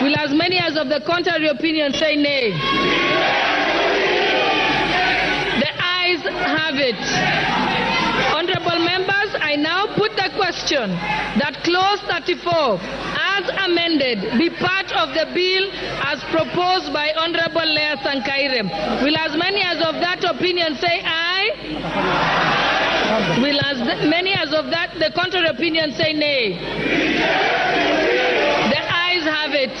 Will as many as of the contrary opinion say nay? The ayes have it. Honorable members, I now put the question that clause 34 as amended be part of the bill as proposed by Honorable Lea Sankaire. Will as many as of that opinion say aye? Will as many as of that the contrary opinion say nay? The ayes have it.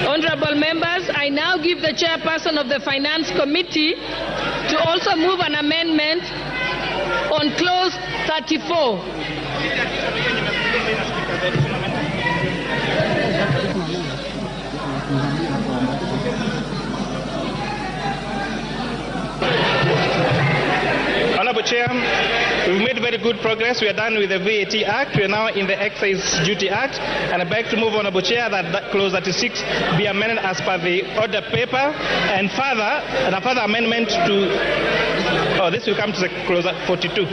Honorable members, I now give the chairperson of the Finance Committee to also move an amendment on clause 34. Honorable Chair, we've made very good progress. We are done with the VAT Act. We are now in the Excise Duty Act. And I beg to move, Honorable Chair, that clause 36 be amended as per the order paper, and a further amendment to... this will come to the clause 42.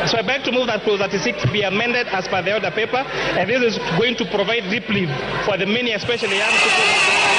So I beg to move that clause 36 be amended as per the order paper, and this is going to provide reprieve for the many, especially young people.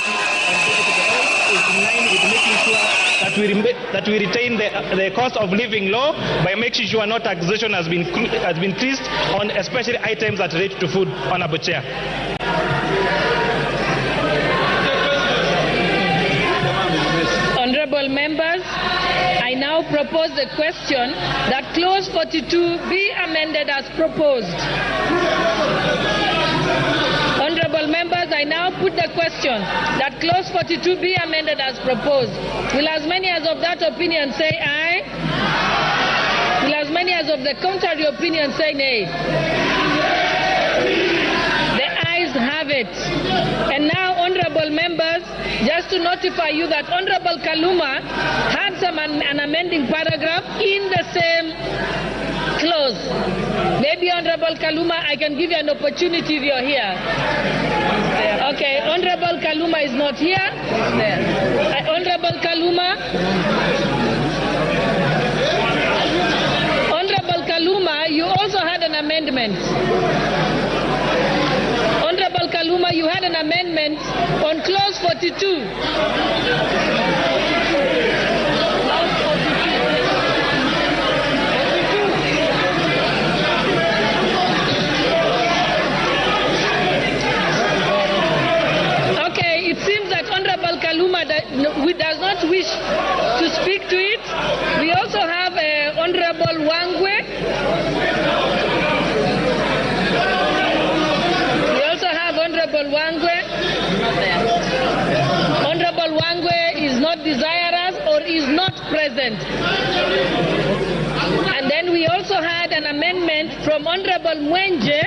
Party and Executive is in line with making sure that we retain the cost of living low by making sure no taxation has been increased on especially items that relate to food. Honorable Chair. Honorable members, I now propose the question that clause 42 be amended as proposed. Honorable members, I now put the question that clause 42 be amended as proposed. Will as many as of that opinion say aye? Will as many as of the contrary opinion say nay? The ayes have it. And now, honorable members, just to notify you that Honorable Kaluma had an amending paragraph in the same clause. Maybe Honorable Kaluma, I can give you an opportunity if you're here. Okay, Honorable Kaluma is not here. Honorable Kaluma. Honorable Kaluma, you also had an amendment. Honorable Kaluma, you had an amendment on clause 42. Kaluma does not wish to speak to it. We also have Honorable Wangwe. We also have Honorable Wangwe. Honorable Wangwe is not desirous or is not present. And then we also had an amendment from Honorable Mwenje,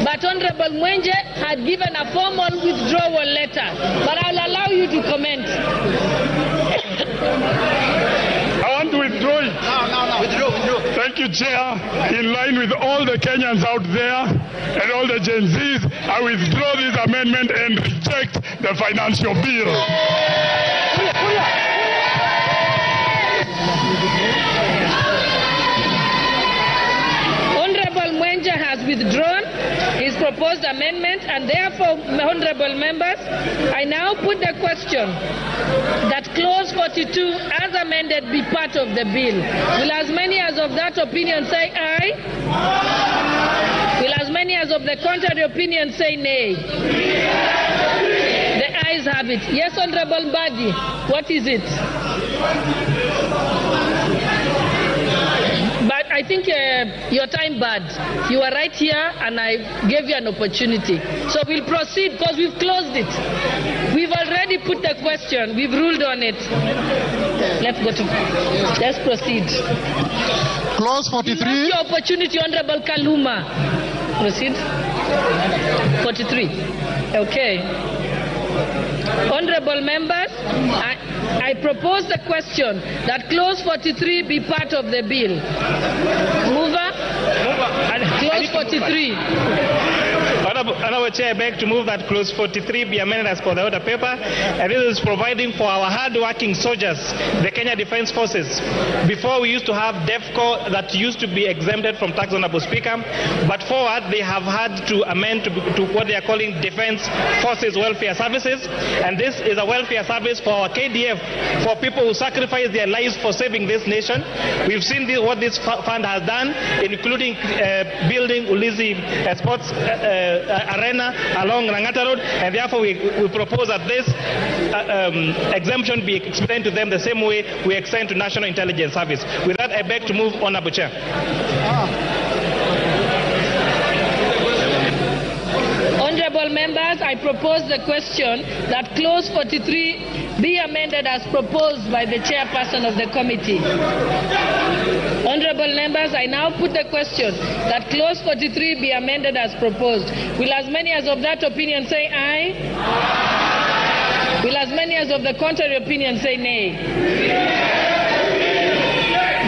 but Honorable Mwenje had given a formal withdrawal letter. But I'll allow you to comment. I want to withdraw it. No. Withdraw. Thank you, Chair. In line with all the Kenyans out there and all the Gen Zs, I withdraw this amendment and reject the financial bill. Has withdrawn his proposed amendment, and therefore, honorable members, I now put the question that clause 42 as amended be part of the bill. Will as many as of that opinion say aye? Will as many as of the contrary opinion say nay? The ayes have it. Yes, Honorable Badi, what is it? But I think your time bad. You were right here and I gave you an opportunity. So we'll proceed because we've closed it. We've already put the question. We've ruled on it. Let's proceed. Clause 43. Your opportunity, Honorable Kaluma. Proceed. 43. Okay. Honorable members, I propose the question that clause 43 be part of the bill. Mover. Clause 43. Honorable Chair, I beg to move that clause 43 be amended as per the order paper, and this is providing for our hard-working soldiers, the Kenya Defence Forces. Before we used to have DEFCO that used to be exempted from tax, Honorable Speaker, but forward they have had to amend to what they are calling Defence Forces Welfare Services, and this is a welfare service for our KDF, for people who sacrifice their lives for saving this nation. We've seen what this fund has done, including building Ulizi Sports Arena along Langata Road, and therefore we propose that this exemption be extended to them the same way we extend to National Intelligence Service. With that, I beg to move, Honorable Chair. Honorable members, I propose the question that clause 43 be amended as proposed by the chairperson of the committee. Honorable members, I now put the question that clause 43 be amended as proposed. Will as many as of that opinion say aye? Will as many as of the contrary opinion say nay?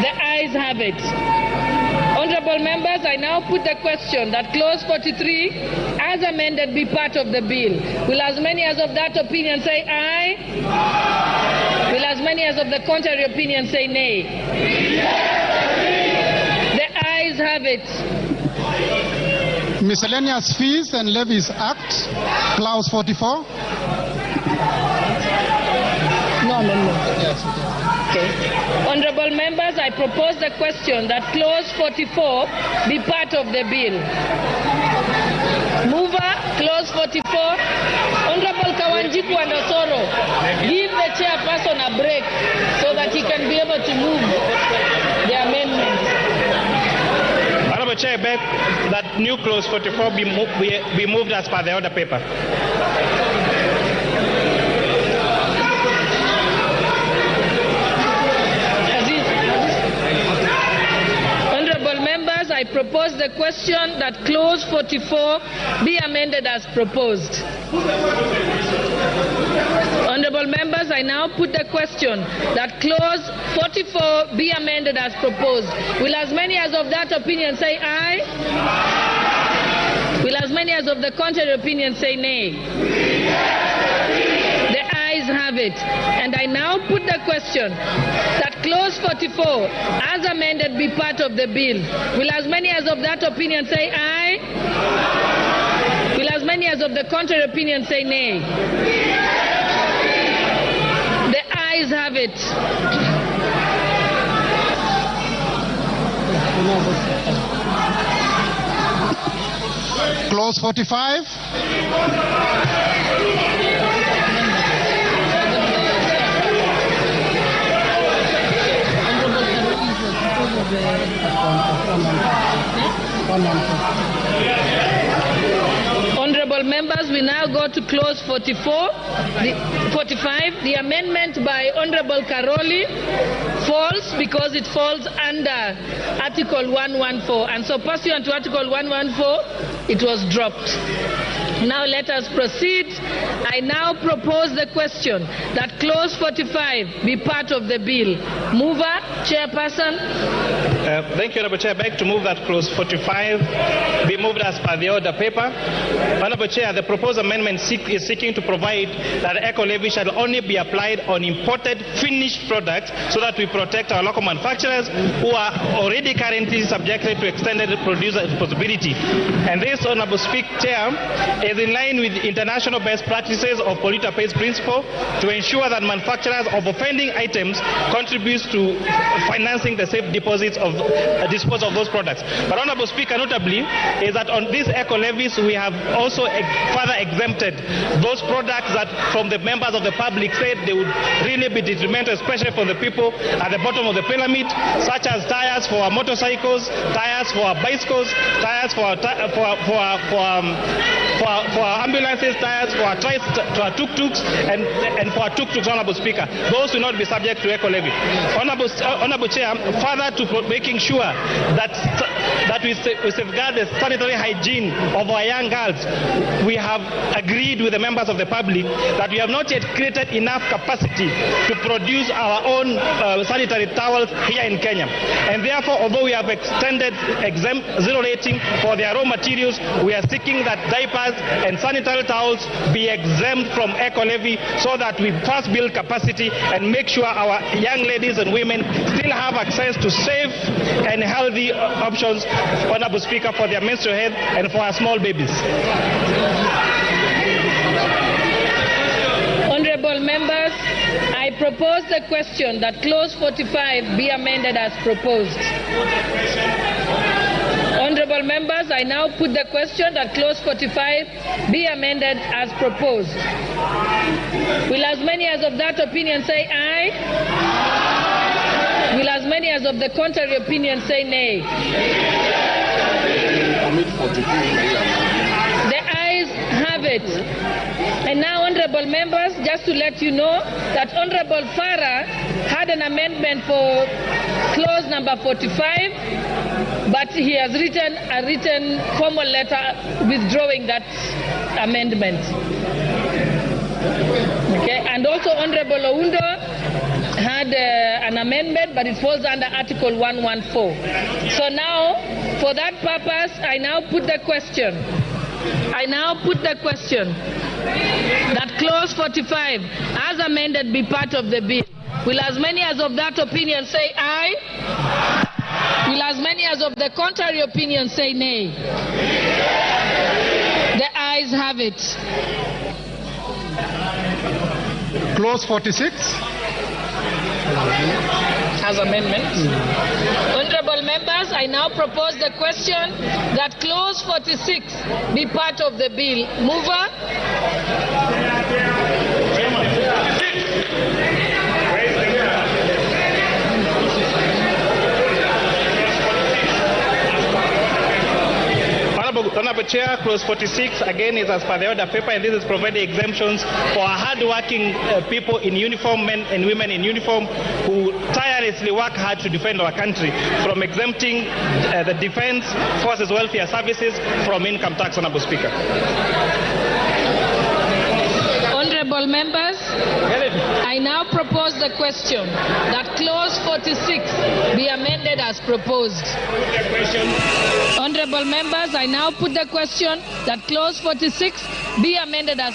The ayes have it. Honorable members, I now put the question that clause 43 as amended be part of the bill. Will as many as of that opinion say aye? Will as many as of the contrary opinion say nay? The ayes have it. Miscellaneous Fees and Levies Act, clause 44. No. Okay. Honorable members, I propose the question that clause 44 be part of the bill. Mover, clause 44. Honorable Kawanjiku and Osoro, give the chairperson a break so that he can be able to move the amendment. Honorable Chair, I beg that new clause 44 be moved as per the order paper. I propose the question that clause 44 be amended as proposed. Honorable members, I now put the question that clause 44 be amended as proposed. Will as many as of that opinion say aye? Will as many as of the contrary opinion say nay? The ayes have it. And I now put the question that clause 44 as amended be part of the bill. Will as many as of that opinion say aye? Will as many as of the contrary opinion say nay? The ayes have it. Clause 45. Honorable members, we now go to clause 45. The amendment by Honorable Karoli falls because it falls under Article 114, and so pursuant to Article 114, it was dropped. Now let us proceed. I now propose the question that clause 45 be part of the bill. Mover, chairperson. Thank you, Honorable Chair. I beg to move that clause 45 be moved as per the order paper. Honorable Chair, the proposed amendment is seeking to provide that eco-levy shall only be applied on imported finished products so that we protect our local manufacturers who are already currently subjected to extended producer responsibility. And this, Honorable Chair, is in line with international best practices of polluter pays principle to ensure that manufacturers of offending items contribute to financing the safe deposits of disposal of those products. But Honorable Speaker, notably, is that on these eco-levies we have also further exempted those products that from the members of the public said they would really be detrimental, especially for the people at the bottom of the pyramid, such as tires for our motorcycles, tires for our bicycles, tires for our ambulances, tires for our tuk-tuks, and for our tuk-tuks, Honorable Speaker. Those will not be subject to eco-levy. Honorable Chair, further to making sure that we safeguard the sanitary hygiene of our young girls, we have agreed with the members of the public that we have not yet created enough capacity to produce our own sanitary towels here in Kenya. And therefore, although we have extended zero rating for their raw materials, we are seeking that diapers and sanitary towels be exempt from eco-levy so that we first build capacity and make sure our young ladies and women still have access to safe and healthy options, Honorable Speaker, for their menstrual health and for our small babies. Honorable members, I propose the question that clause 45 be amended as proposed. Honorable members, I now put the question that clause 45 be amended as proposed. Will as many as of that opinion say aye? Will as many as of the contrary opinion say nay? The ayes have it. And now, honorable members, just to let you know that Honorable Farah had an amendment for clause number 45, but he has written a written formal letter withdrawing that amendment. Okay, and also Honorable Oundo had an amendment, but it falls under Article 114. So now, for that purpose, I now put the question. That clause 45, as amended, be part of the bill. Will as many as of that opinion say aye? Will as many as of the contrary opinion say nay? The ayes have it. clause 46. As amendments. Honorable members, I now propose the question that clause 46 be part of the bill. Mover. Honorable Chair, clause 46 again is as per the order paper, and this is providing exemptions for hard-working people in uniform, men and women in uniform, who tirelessly work hard to defend our country, from exempting the Defense Forces Welfare Services from income tax. Honorable Speaker. Honorable members, I now propose the question that clause 46 be amended as proposed. Honorable members, I now put the question that clause 46 be amended as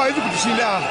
Hawezi kutushinda.